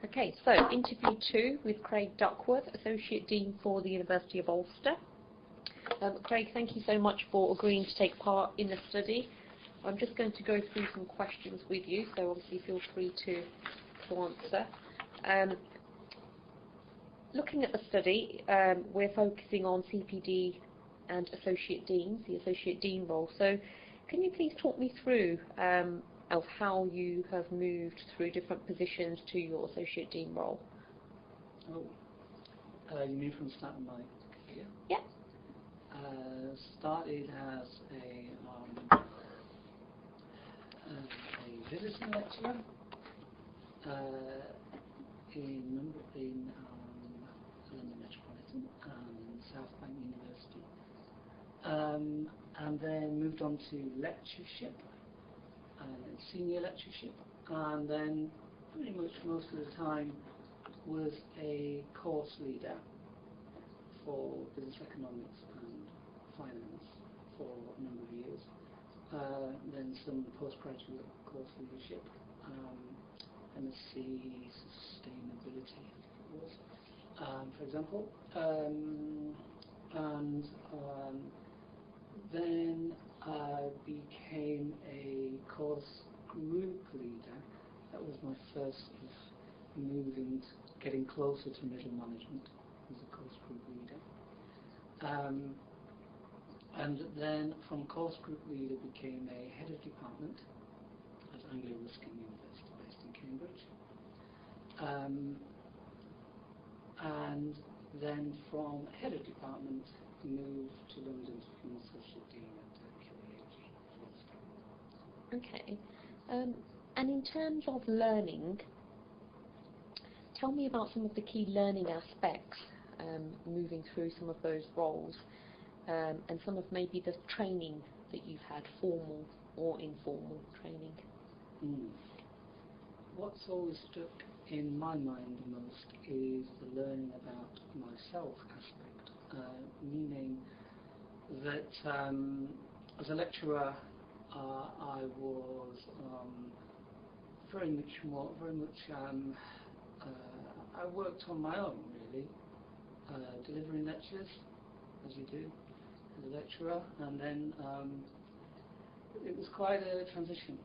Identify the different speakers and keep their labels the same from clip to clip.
Speaker 1: Okay, so interview 2 with Craig Duckworth, Associate Dean for the University of Ulster. Craig, thank you so much for agreeing to take part in the study. I'm just going to go through some questions with you, so obviously feel free to answer. Looking at the study, we're focusing on CPD and Associate Deans, the Associate Dean role. So can you please talk me through of how you have moved through different positions to your Associate Dean role?
Speaker 2: You mean from starting my career?
Speaker 1: Yeah.
Speaker 2: Started as a visiting lecturer in London Metropolitan and South Bank University, and then moved on to lectureship, senior lectureship, and then pretty much most of the time was a course leader for business economics and finance for a number of years. Then some postgraduate course leadership, MSc Sustainability, for example, and then I became a course group leader. That was my first sort of moving, getting closer to middle management as a course group leader. And then from course group leader became a head of department at Anglia Ruskin University based in Cambridge. And then from head of department moved to London to become associate dean at QEH.
Speaker 1: Okay. And in terms of learning, tell me about some of the key learning aspects moving through some of those roles, and some of maybe the training that you've had, formal or informal training.
Speaker 2: What's always stuck in my mind the most is the learning about myself aspect, meaning that as a lecturer I was very much I worked on my own, really, delivering lectures as you do as a lecturer, and then it was quite a transition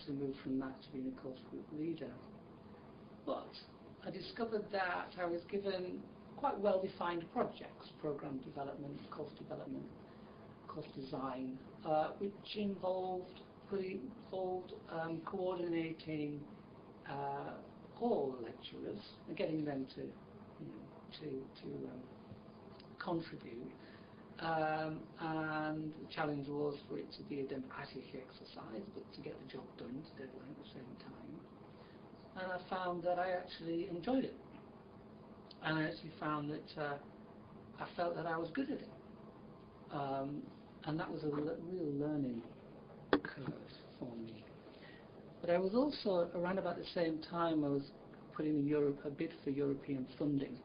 Speaker 2: to move from that to being a course group leader. But I discovered that I was given quite well-defined projects, program development, course design, which involved coordinating all lecturers and getting them to contribute. And the challenge was for it to be a democratic exercise, but to get the job done to deadline at the same time. And I found that I actually enjoyed it. And I actually found that I felt that I was good at it. And that was a real learning curve for me. But I was also, around about the same time, I was putting in a bid for European funding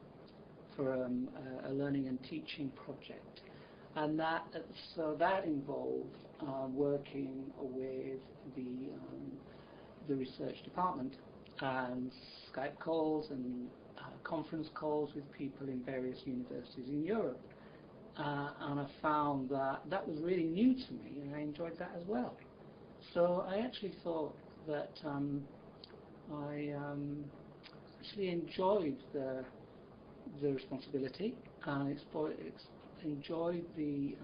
Speaker 2: for a learning and teaching project. And that involved working with the research department and Skype calls and conference calls with people in various universities in Europe. And I found that was really new to me, and I enjoyed that as well. So I actually thought that I actually enjoyed the responsibility, and enjoyed the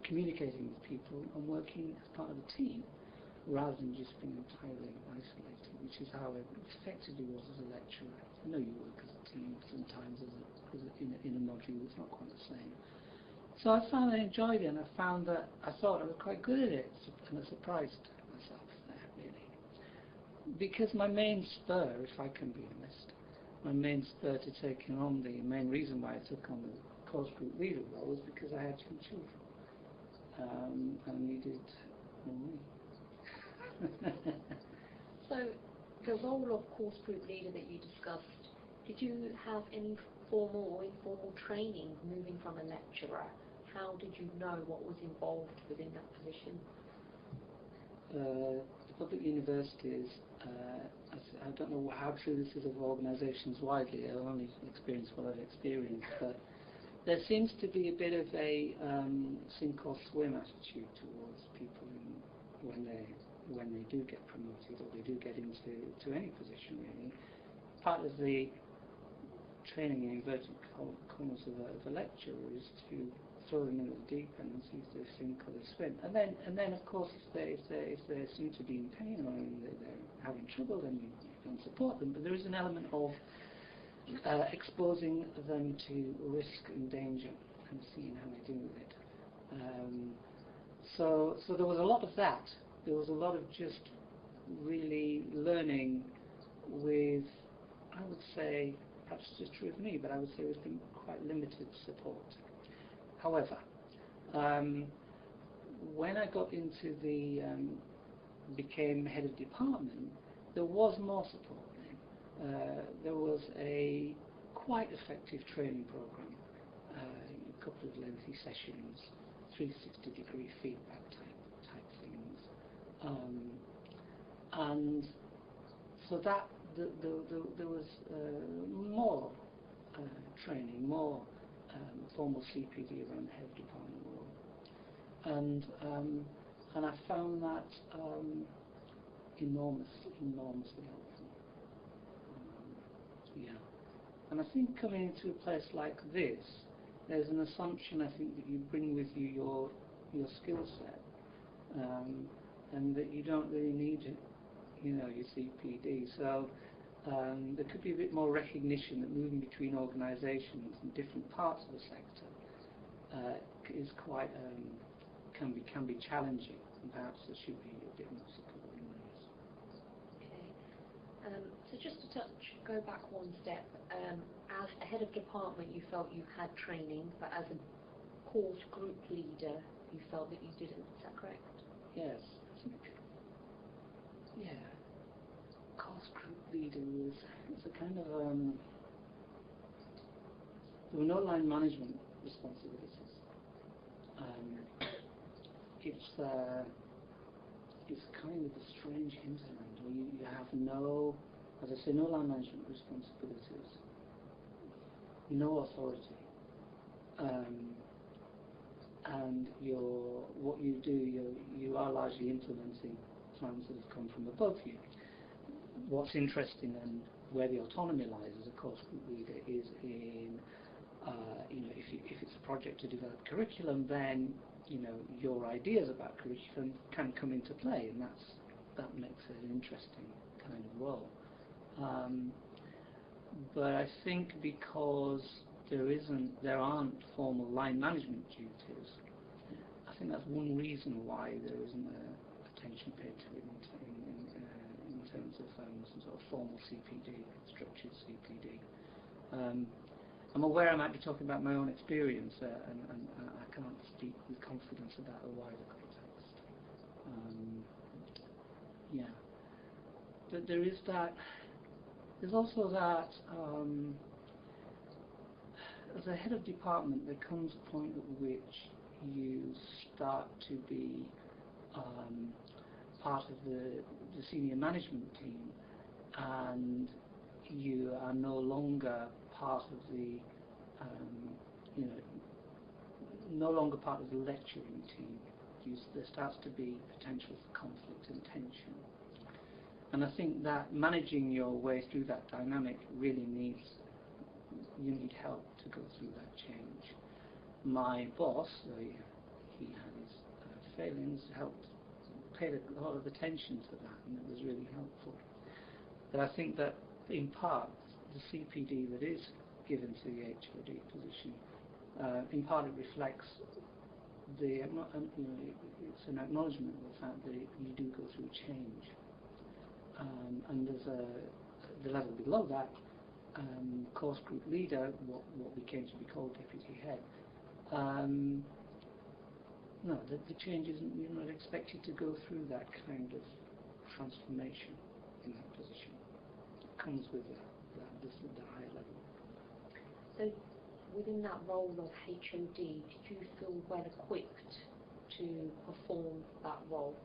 Speaker 2: communicating with people and working as part of a team rather than just being entirely isolated, which is how I effectively was as a lecturer. I know you work as a team sometimes in a module that's not quite the same. So I found I enjoyed it, and I thought I was quite good at it, and I surprised myself there, really. Because my main spur, if I can be honest, my main spur to taking on the main reason why I took on the course group leader role was because I had 2 children and needed more money.
Speaker 1: So the role of course group leader that you discussed, did you have any formal or informal training moving from a lecturer? How did you know what was involved within that position?
Speaker 2: The public universities, don't know how true this is of organisations widely. I've only experienced what I've experienced, but there seems to be a bit of a sink or swim attitude towards people when they do get promoted or they do get into any position really. Part of the training in inverted commas of a lecturer is to throw them in the deep end and see if they sink or they swim. And then of course if they seem to be in pain or they're having trouble, then you can support them. But there is an element of exposing them to risk and danger and seeing how they do with it. So there was a lot of that. There was a lot of just really learning with, I would say, perhaps it's just true of me, but I would say with quite limited support. However, when I got into became head of department, there was more support then. There was a quite effective training program, a couple of lengthy sessions, 360-degree feedback type things, and so that there was more training, more formal CPD around the head of department role, and I found that enormously helpful. Yeah, and I think coming into a place like this, there's an assumption I think that you bring with you your skill set, and that you don't really need it, your CPD. So there could be a bit more recognition that moving between organisations in different parts of the sector is quite can be challenging, and perhaps there should be a bit more support in this.
Speaker 1: Okay. So just to go back one step, as a head of department, you felt you had training, but as a course group leader, you felt that you didn't. Is that correct?
Speaker 2: Yes. Yeah. Course group leader was a kind of there were no line management responsibilities. It's kind of a strange hinterland where you have no, as I say, no line management responsibilities, no authority, and what you do, you are largely implementing plans that have come from above you. What's interesting and where the autonomy lies as a course group leader is in, if it's a project to develop curriculum, then your ideas about curriculum can come into play, and that makes it an interesting kind of role. But I think because there aren't formal line management duties, I think that's one reason why there isn't attention paid to it in terms of some sort of formal CPD, structured CPD. I'm aware I might be talking about my own experience, and I can't speak with confidence about a wider context. Yeah, but there is that. There's also that. As a head of department, there comes a point at which you start to be part of the senior management team, and you are no longer part of the no longer part of the lecturing team. There starts to be potential for conflict and tension, and I think that managing your way through that dynamic really you need help to go through that change. My boss, though he had his failings, paid a lot of attention to that, and it was really helpful. But I think that in part the CPD that is given to the HOD position, in part it reflects it's an acknowledgement of the fact that you do go through change, and there's the level below that, course group leader, what became to be called deputy head. No, the change isn't. You're not expected to go through that kind of transformation in that position. It comes with the higher level.
Speaker 1: So, within that role of HOD, did you feel well equipped to perform that role?